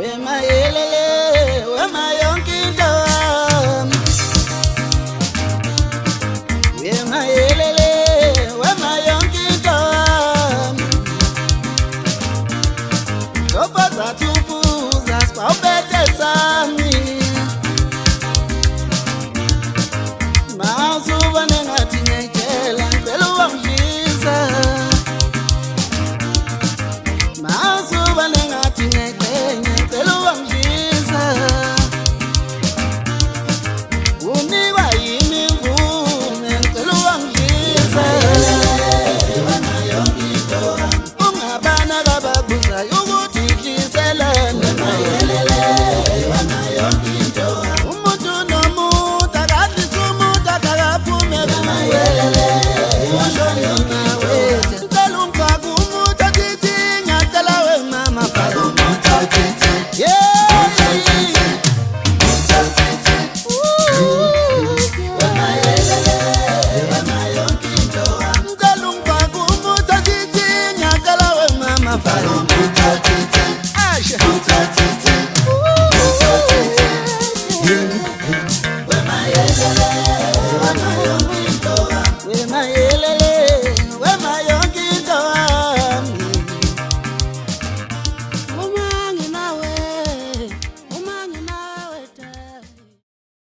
Wemayelele, wemayonkinto wami. Wemayelele, wemayonkinto wami. Topata tupuza spawubete sami. Masuba nengathi ngiyayitshela ngicela uwangidlisa. Masuba nengathi ngiyayicela ngicela uwangidlisa. Unikwa yini imvume ngicela uwangidlisa. Ungabana kababuzayo ukuthi idliselane. Umuntu nomuntu akadlisa umuntu akakaphume kuwe. Usho mina wethu ngicela ungifake umuntu athi ngiyacela wemama faka umuntu athi ngicela ungifake umuntu athi ngiyacela wemama faka umuntu athi ashe wemayelele wemayonkinto